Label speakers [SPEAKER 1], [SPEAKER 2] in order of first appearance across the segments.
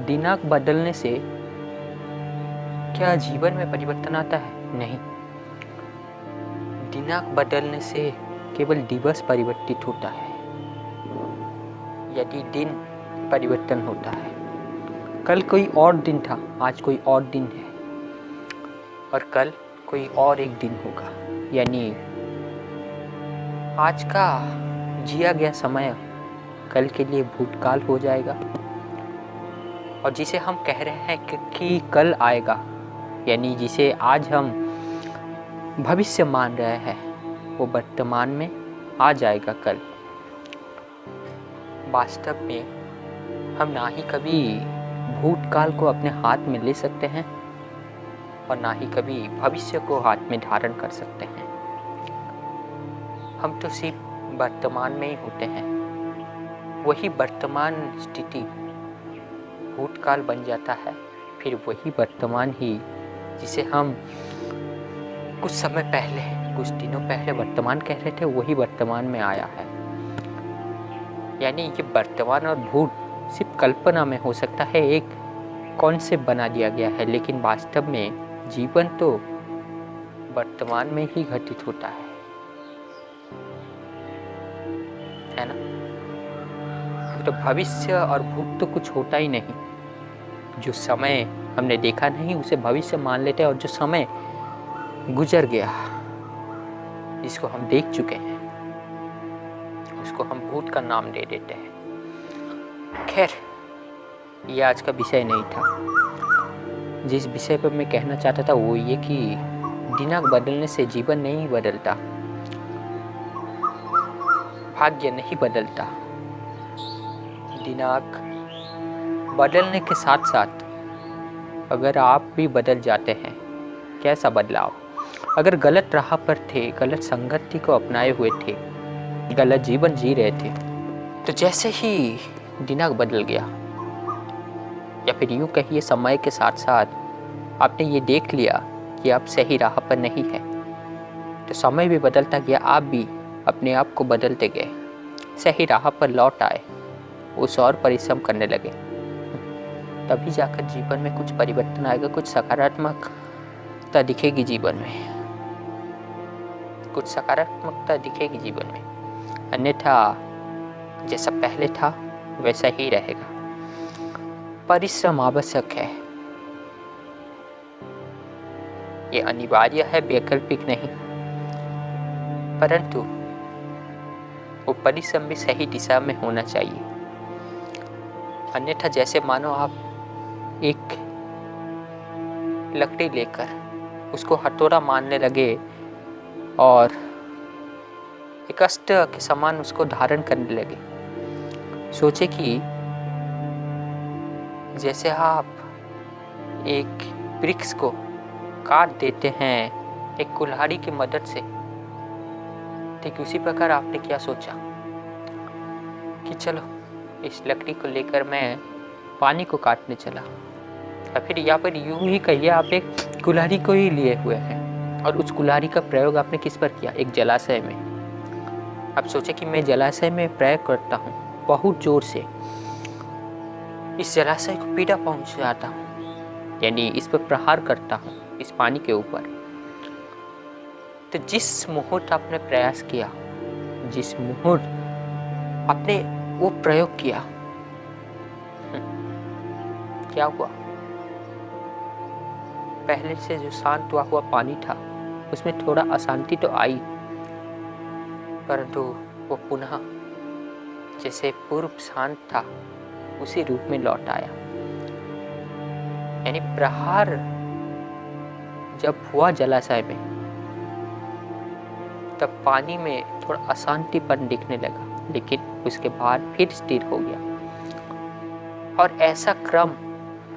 [SPEAKER 1] दिनांक बदलने से क्या जीवन में परिवर्तन आता है? नहीं। दिनांक बदलने से केवल दिवस परिवर्तित होता है, यदि दिन परिवर्तन होता है। कल कोई और दिन था, आज कोई और दिन है, और कल कोई और एक दिन होगा। यानी आज का जिया गया समय कल के लिए भूतकाल हो जाएगा, और जिसे हम कह रहे हैं कि कल आएगा, यानी जिसे आज हम भविष्य मान रहे हैं, वो वर्तमान में आ जाएगा कल। वास्तव में हम ना ही कभी भूतकाल को अपने हाथ में ले सकते हैं और ना ही कभी भविष्य को हाथ में धारण कर सकते हैं। हम तो सिर्फ वर्तमान में ही होते हैं। वही वर्तमान स्थिति भूतकाल बन जाता है, फिर वही वर्तमान ही जिसे हम कुछ समय पहले, कुछ दिनों पहले वर्तमान कह रहे थे, वही वर्तमान में आया है। यानी ये वर्तमान और भूत सिर्फ कल्पना में हो सकता है, एक कॉन्सेप्ट बना दिया गया है, लेकिन वास्तव में जीवन तो वर्तमान में ही घटित होता है ना? तो भविष्य और भूत तो कुछ होता ही नहीं। जो समय हमने देखा नहीं उसे भविष्य मान लेते हैं, और जो समय गुजर गया, जिसको हम देख चुके हैं, उसको हम भूत का नाम दे देते हैं। खैर, ये आज का विषय नहीं था। जिस विषय पर मैं कहना चाहता था वो ये कि दिनांक बदलने से जीवन नहीं बदलता, भाग्य नहीं बदलता। दिनांक बदलने के साथ साथ अगर आप भी बदल जाते हैं, कैसा बदलाव? अगर गलत राह पर थे, गलत संगति को अपनाए हुए थे, गलत जीवन जी रहे थे, तो जैसे ही दिनांक बदल गया, या फिर यूं कहिए समय के साथ साथ आपने ये देख लिया कि आप सही राह पर नहीं है, तो समय भी बदलता गया, आप भी अपने आप को बदलते गए, सही राह पर लौट आए, उस और परिश्रम करने लगे। तभी जाकर जीवन में कुछ परिवर्तन आएगा, कुछ सकारात्मकता दिखेगी जीवन में, कुछ सकारात्मकता दिखेगी जीवन में। अन्यथा जैसा पहले था वैसा ही रहेगा। परिश्रम आवश्यक है, ये अनिवार्य है, वैकल्पिक नहीं, परंतु वो परिश्रम भी सही दिशा में होना चाहिए। अन्यथा जैसे मानो आप एक लकड़ी लेकर उसको हथौड़ा मारने लगे और एक अस्त्र के समान उसको धारण करने लगे। सोचे कि जैसे आप एक वृक्ष को काट देते हैं एक कुल्हाड़ी की मदद से, ठीक उसी प्रकार आपने क्या सोचा कि चलो इस लकड़ी को लेकर मैं पानी को काटने चला, या फिर यहाँ पर यूं ही कहिए आप एक कुल्हाड़ी को ही लिए हुए हैं, और उस कुल्हाड़ी का प्रयोग आपने किस पर किया? एक जलाशय में। आप सोचे कि मैं जलाशय में प्रयोग करता हूँ, बहुत जोर से इस जलाशय को पीड़ा पहुंचाता हूँ, यानी इस पर प्रहार करता हूँ, इस पानी के ऊपर। तो जिस मुहूर्त आपने प्रयास किया, जिस मुहूर्त आपने वो प्रयोग किया, क्या हुआ? पहले से जो शांत हुआ पानी था उसमें थोड़ा अशांति तो आई, परंतु वो पुनः जैसे पूर्व शांत था उसी रूप में लौट आया। यानी प्रहार जब हुआ जलाशय में, तब पानी में थोड़ा अशांतिपन दिखने लगा, लेकिन उसके बाद फिर स्थिर हो गया। और ऐसा क्रम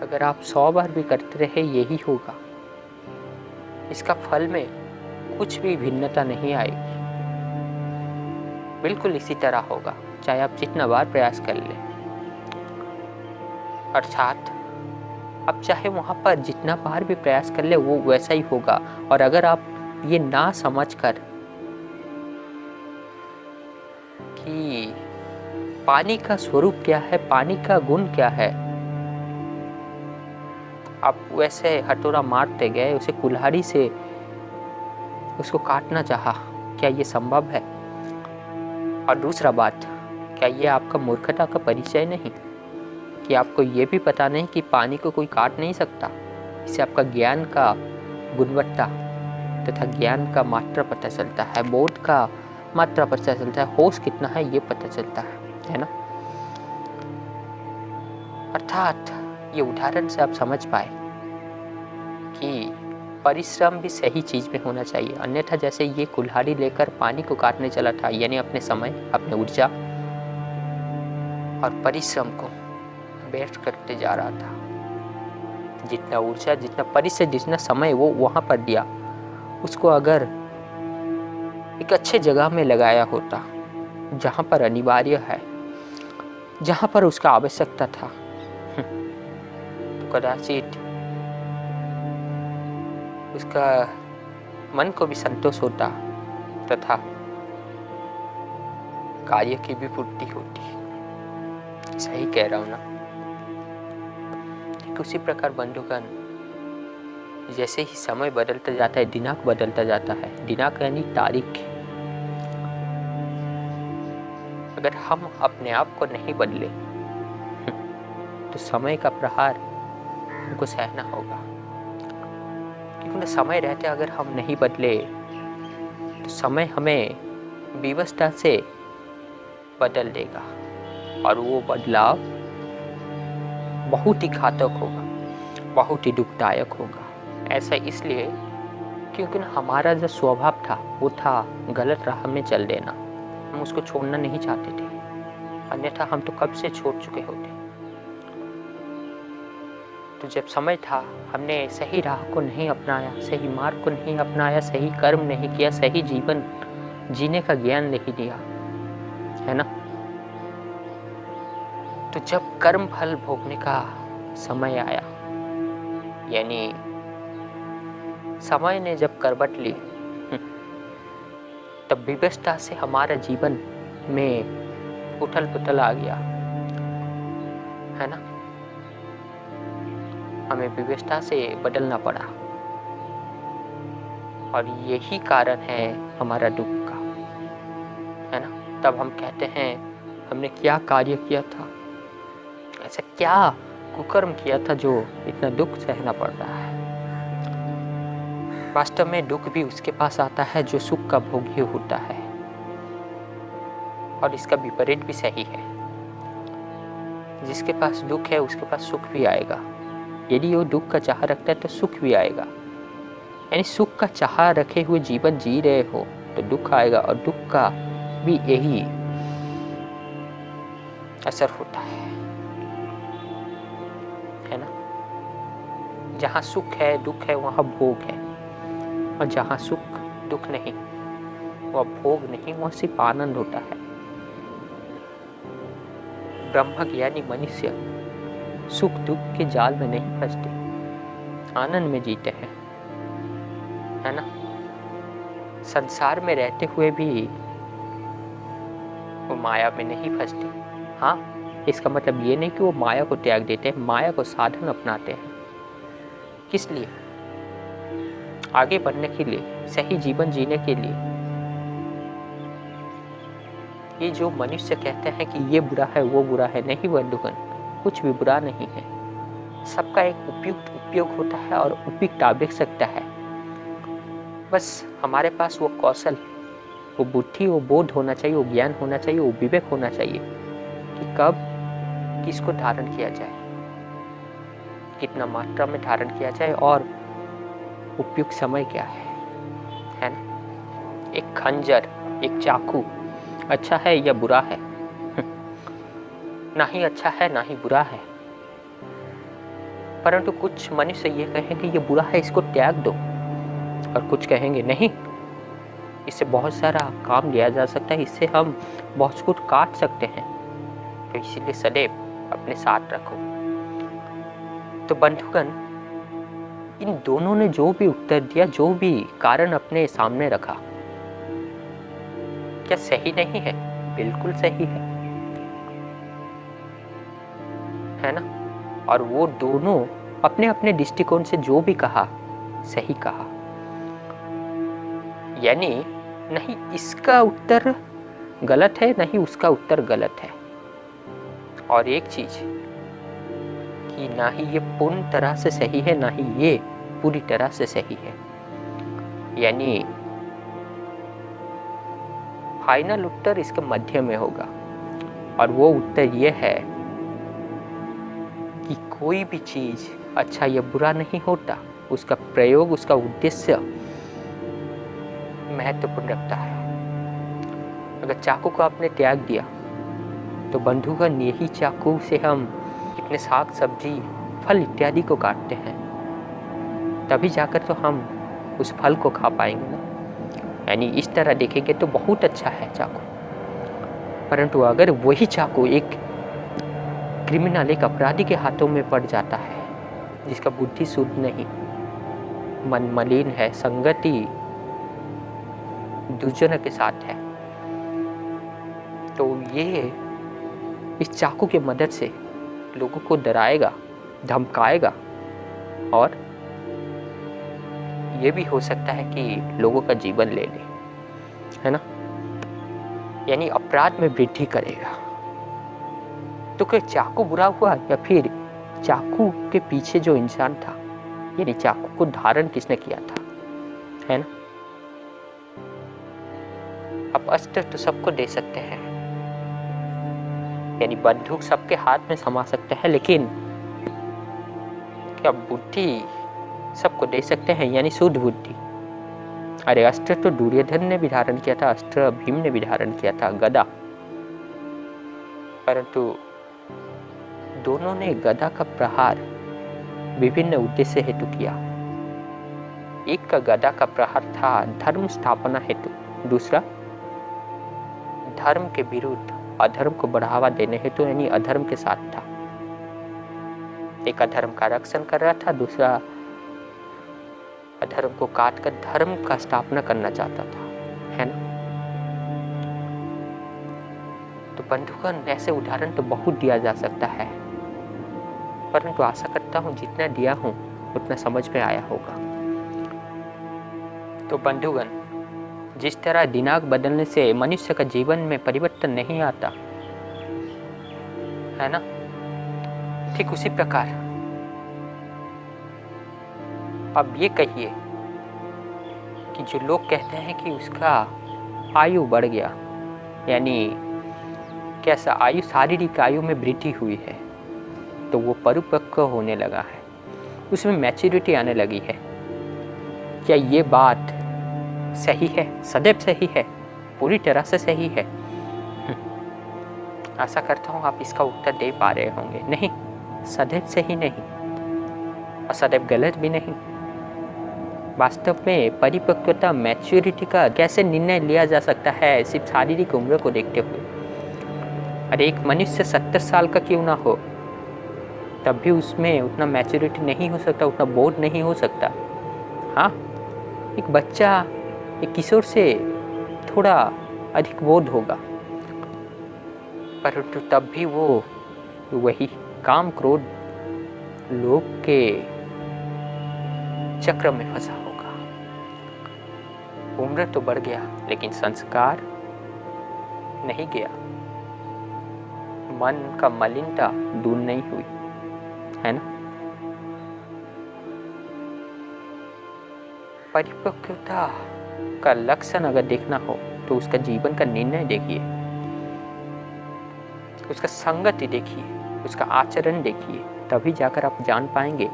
[SPEAKER 1] अगर आप 100 बार भी करते रहे, यही होगा। इसका फल में कुछ भी भिन्नता नहीं आएगी, बिल्कुल इसी तरह होगा, चाहे आप जितना बार प्रयास कर लें। अर्थात आप चाहे वहाँ पर जितना बार भी प्रयास कर ले, वो वैसा ही होगा। और अगर आप ये ना समझकर कि पानी का स्वरूप क्या है, पानी का गुण क्या है, आप वैसे हथौड़ा मारते गए, उसे कुल्हाड़ी से उसको काटना चाहा, क्या ये संभव है? और दूसरा बात, क्या ये आपका मूर्खता का परिचय नहीं कि आपको ये भी पता नहीं कि पानी को कोई काट नहीं सकता? इससे आपका ज्ञान का गुणवत्ता तथा ज्ञान का मात्रा पता चलता है, बोध का मात्रा पता चलता है, होश कितना है ये पता चलता है ना। अर्थात ये उदाहरण से आप समझ पाए कि परिश्रम भी सही चीज में होना चाहिए, अन्यथा जैसे ये कुल्हाड़ी लेकर पानी को काटने चला था, यानी अपने समय, अपने ऊर्जा और परिश्रम को व्यर्थ करते जा रहा था। जितना ऊर्जा, जितना परिश्रम, जितना समय वो वहां पर दिया, उसको अगर एक अच्छे जगह में लगाया होता, जहां पर अनिवार्य है, जहां पर उसका आवश्यकता था, तो कदाचित उसका मन को भी संतोष होता तथा कार्य की भी पूर्ति होती। सही कह रहा हूं ना? उसी प्रकार बंधुगण, जैसे ही समय बदलता जाता है, दिनांक बदलता जाता है, दिनांक यानी तारीख, अगर हम अपने आप को नहीं बदले तो समय का प्रहार हमको सहना होगा। क्योंकि समय रहते अगर हम नहीं बदले तो समय हमें विवशता से बदल देगा, और वो बदलाव बहुत ही घातक होगा, बहुत ही दुखदायक होगा। ऐसा इसलिए क्योंकि हमारा जो स्वभाव था वो था गलत राह में चल देना। हम उसको छोड़ना नहीं चाहते थे, अन्यथा हम तो कब से छोड़ चुके होते। तो जब समय था, हमने सही राह को नहीं अपनाया, सही मार्ग को नहीं अपनाया, सही कर्म नहीं किया, सही जीवन जीने का ज्ञान नहीं दिया, है ना। तो जब कर्म फल भोगने का समय आया, यानी समय ने जब करवट ली, तब विवशता से हमारा जीवन में उथल पुथल आ गया, है ना। हमें विवशता से बदलना पड़ा, और यही कारण है हमारा दुख का, है ना। तब हम कहते हैं हमने क्या कार्य किया था, ऐसा क्या कुकर्म किया था जो इतना दुख सहना पड़ रहा है। वास्तव में दुख भी उसके पास आता है जो सुख का भोगी होता है, और इसका विपरीत भी सही है। जिसके पास दुख है उसके पास सुख भी आएगा। यदि वो दुख का चाह रखता है तो सुख भी आएगा। यानी सुख का चाह रखे हुए जीवन जी रहे हो तो दुख आएगा, और दुख का भी यही असर होता है ना। जहाँ सुख है दुख है वहाँ भोग है, और जहाँ सुख दुख नहीं वह भोग नहीं, वह सिर्फ आनंद होता है। ब्रह्मज्ञानी मनुष्य सुख दुख के जाल में नहीं फंसते, आनंद में जीते हैं, है ना। संसार में रहते हुए भी वो माया में नहीं फंसते। हाँ, इसका मतलब ये नहीं कि वो माया को त्याग देते हैं, माया को साधन अपनाते हैं। किस लिए? आगे बढ़ने के लिए, सही जीवन जीने के लिए। ये जो मनुष्य कहते हैं कि ये बुरा है वो बुरा है, नहीं बंधुगण, कुछ भी बुरा नहीं है। सबका एक उपयुक्त उपयोग होता है और उपयुक्त आवश्यकता है। बस हमारे पास वो कौशल, वो बुद्धि, वो बोध होना चाहिए, वो ज्ञान होना चाहिए, वो विवेक होना चाहिए कि कब किसको धारण किया जाए, कितना मात्रा में धारण किया जाए, और उपयुक्त समय क्या है ना। एक खंजर, एक चाकू अच्छा है या बुरा है? ना ही अच्छा है ना ही बुरा है। परंतु कुछ मनुष्य ये कहेंगे ये बुरा है, इसको त्याग दो, और कुछ कहेंगे नहीं, इससे बहुत सारा काम लिया जा सकता है, इससे हम बहुत कुछ काट सकते हैं, तो इसीलिए सदैव अपने साथ रखो। तो बंधुगण, इन दोनों ने जो भी उत्तर दिया, जो भी कारण अपने सामने रखा, क्या सही नहीं है? बिल्कुल सही है ना। और वो दोनों अपने अपने दृष्टिकोण से जो भी कहा सही कहा, यानी नहीं इसका उत्तर गलत है नहीं उसका उत्तर गलत है। और एक चीज कि ना ही ये पूर्ण तरह से सही है ना ही ये पूरी तरह से सही है, यानी फाइनल उत्तर इसके मध्य में होगा। और वो उत्तर ये है कि कोई भी चीज अच्छा या बुरा नहीं होता, उसका प्रयोग उसका उद्देश्य महत्वपूर्ण रखता है। अगर चाकू को आपने त्याग दिया तो बंधुगण यही चाकू से हम कितने साग सब्जी फल इत्यादि को काटते हैं, तभी जाकर तो हम उस फल को खा पाएंगे ना। यानी इस तरह देखेंगे तो बहुत अच्छा है चाकू, परंतु अगर वही चाकू एक क्रिमिनल एक अपराधी के हाथों में पड़ जाता है जिसका बुद्धि शुद्ध नहीं, मन मलिन है, संगति दुर्जनों के साथ है, तो ये इस चाकू की मदद से लोगों को डराएगा, धमकाएगा और ये भी हो सकता है कि लोगों का जीवन ले ले, है ना। यानी अपराध में वृद्धि करेगा। तो क्या चाकू बुरा हुआ या फिर चाकू के पीछे जो इंसान था, यानी चाकू को धारण किसने किया था, है ना। अब अस्त्र तो सबको दे सकते हैं, यानी बंदूक सबके हाथ में समा सकते हैं, लेकिन क्या बुद्धि सबको दे सकते हैं, यानी शुद्ध बुद्धि। अरे अस्त्र तो दुर्योधन ने भी धारण किया था, अस्त्र भीम ने भी धारण किया था, गदा, परंतु दोनों ने गदा का प्रहार विभिन्न उद्देश्य हेतु किया। एक का गदा का प्रहार था धर्म स्थापना हेतु, दूसरा धर्म के विरुद्ध अधर्म को बढ़ावा देने हेतु, यानी अधर्म के साथ था। एक अधर्म का रक्षण कर रहा था, दूसरा अधर्म को काट कर धर्म का स्थापना करना चाहता था, है ना। तो बंधुगण ऐसे उदाहरण तो बहुत दिया जा सकता है, परंतु आशा करता हूं जितना दिया हूं उतना समझ में आया होगा। तो बंधुगण, जिस तरह दिनांक बदलने से मनुष्य का जीवन में परिवर्तन नहीं आता, है ना, ठीक उसी प्रकार अब ये कहिए कि जो लोग कहते हैं कि उसका आयु बढ़ गया, यानी कैसा आयु, शारीरिक आयु में वृद्धि हुई है, तो वो परिपक्व होने लगा है, उसमें मैच्योरिटी आने लगी है। क्या ये बात सही है, सदैव सही है, पूरी तरह से सही है? आशा करता हूँ आप इसका उत्तर दे पा रहे होंगे। नहीं, सदैव सही नहीं और सदैव गलत भी नहीं। वास्तव में परिपक्वता, मैच्योरिटी का कैसे निर्णय लिया जा सकता है सिर्फ शारीरिक उम्र को देखते हुए? अरे एक मनुष्य 70 साल का क्यों ना हो, तब भी उसमें उतना मैच्योरिटी नहीं हो सकता, उतना बोध नहीं हो सकता। हाँ, एक बच्चा, एक किशोर से थोड़ा अधिक बोध होगा, परंतु तब भी वो वही काम क्रोध लोभ के चक्र में फंसा होगा। उम्र तो बढ़ गया लेकिन संस्कार नहीं गया, मन का मलिनता दूर नहीं हुई, है ना। परिपक्वता का लक्षण अगर देखना हो तो उसका जीवन का निर्णय देखिए, उसका संगति देखिए, उसका आचरण देखिए, तभी जाकर आप जान पाएंगे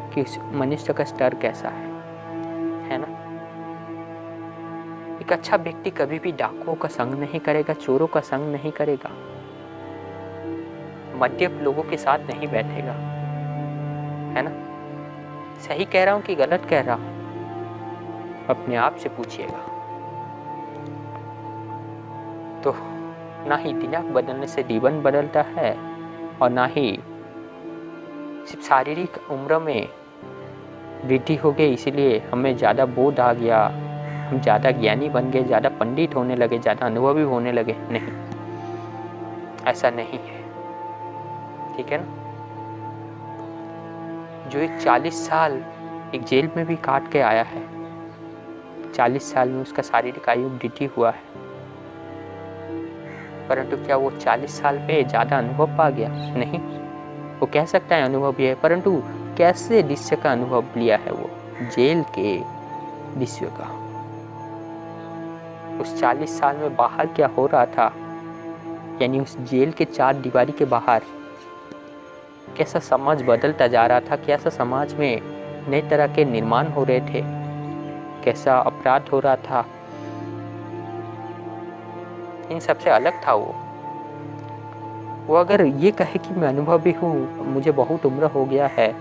[SPEAKER 1] कि उस मनुष्य का स्तर कैसा है ना। एक अच्छा व्यक्ति कभी भी डाकुओं का संग नहीं करेगा, चोरों का संग नहीं करेगा, मद्यप लोगों के साथ नहीं बैठेगा, है ना। सही कह रहा हूं कि गलत कह रहा हूं, अपने आप से पूछिएगा। तो ना ही दिनांक बदलने से जीवन बदलता है और ना ही सिर्फ शारीरिक उम्र में वृद्धि हो गई इसीलिए हमें ज़्यादा बोध आ गया, हम ज़्यादा ज्ञानी बन गए, ज़्यादा पंडित होने लगे, ज़्यादा अनुभवी होने लगे। नहीं, ऐसा नहीं है, ठीक है ना। जो एक 40 साल एक जेल में भी काट के आया है, 40 साल में उसका शारीरिक आयु वृद्धि हुआ है, परंतु क्या वो 40 साल पे ज़्यादा अनुभव पा गया? नहीं, वो कह सकता है अनुभव भी है, परंतु कैसे दृश्य का अनुभव लिया है वो? जेल के दृश्य का। उस 40 साल में बाहर क्या हो रहा था, यानी उस जेल के 4 दीवारी के बाहर कैसा समाज बदलता जा रहा था, कैसा समाज में नए तरह के निर्माण हो रहे थे, कैसा अपराध हो रहा था, इन सबसे अलग था वो अगर ये कहे कि मैं अनुभवी हूँ, मुझे बहुत उम्र हो गया है,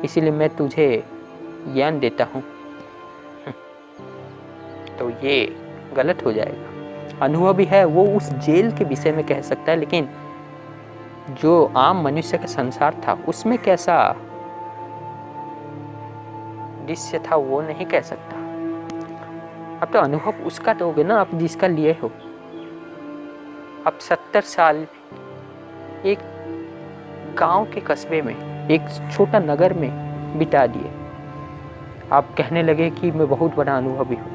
[SPEAKER 1] इसीलिए मैं तुझे ज्ञान देता हूँ, तो ये गलत हो जाएगा। अनुभवी है वो उस जेल के विषय में कह सकता है, लेकिन जो आम मनुष्य का संसार था उसमें कैसा दृश्य था वो नहीं कह सकता। अब तो अनुभव उसका दोगे ना, आप जिसका लिए हो। अब 70 साल एक गांव के कस्बे में, एक छोटा नगर में बिता दिए, आप कहने लगे कि मैं बहुत बड़ा अनुभवी हूँ।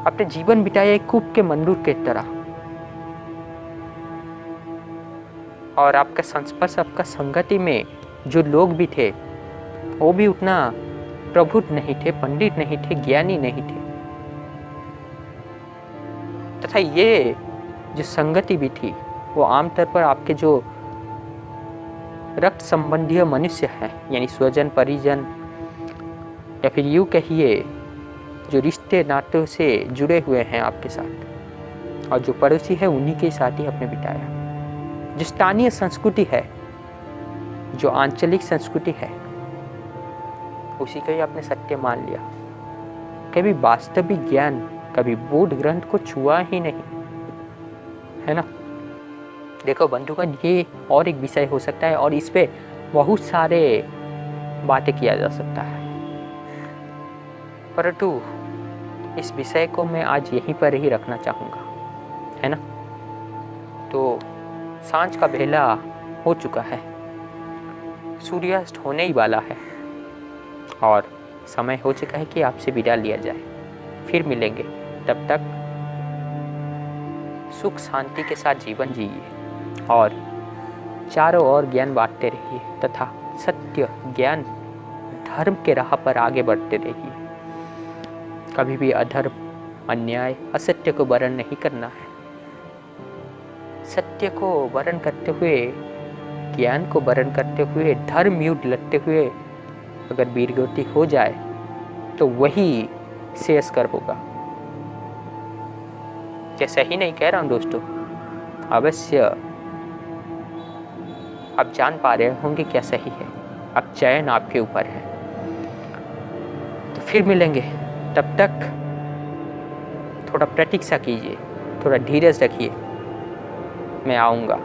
[SPEAKER 1] आपने जीवन बिताया एक कूप के मंदिर के तरह, और आपका संस्पर्श, आपका संगति में जो लोग भी थे वो भी उतना प्रबुद्ध नहीं थे, पंडित नहीं थे, ज्ञानी नहीं थे, तथा ये जो संगति भी थी वो आमतौर पर आपके जो रक्त संबंधी मनुष्य हैं, यानी स्वजन परिजन, या फिर यूँ कहिए जो रिश्ते नातों से जुड़े हुए हैं आपके साथ, और जो पड़ोसी है उन्हीं के साथ ही आपने बिताया। जो स्थानीय संस्कृति है, जो आंचलिक संस्कृति है, उसी का ही आपने सत्य मान लिया। कभी वास्तविक ज्ञान, कभी बोध ग्रंथ को छुआ ही नहीं, है ना। देखो बंधुगण, ये और एक विषय हो सकता है और इस पे बहुत सारे बातें किया जा सकता है, परंतु इस विषय को मैं आज यहीं पर ही रखना चाहूँगा, है ना। तो सांझ का बेला हो चुका है, सूर्यास्त होने ही वाला है और समय हो चुका है कि आपसे विदा लिया जाए। फिर मिलेंगे, तब तक सुख शांति के साथ जीवन जिए और चारों ओर ज्ञान बांटते रहिए तथा सत्य, ज्ञान, धर्म के राह पर आगे बढ़ते रहिए। कभी भी अधर्म, अन्याय, असत्य को वर्ण नहीं करना है। सत्य को वर्ण करते हुए, ज्ञान को वर्ण करते हुए, धर्म युद्ध लड़ते हुए अगर वीरगति हो जाए तो वही श्रेयस्कर होगा। क्या सही नहीं कह रहा हूँ दोस्तों? अवश्य आप जान पा रहे होंगे क्या सही है। अब चयन आपके ऊपर है। तो फिर मिलेंगे, तब तक थोड़ा प्रतीक्षा कीजिए, थोड़ा धीरज रखिए, मैं आऊँगा।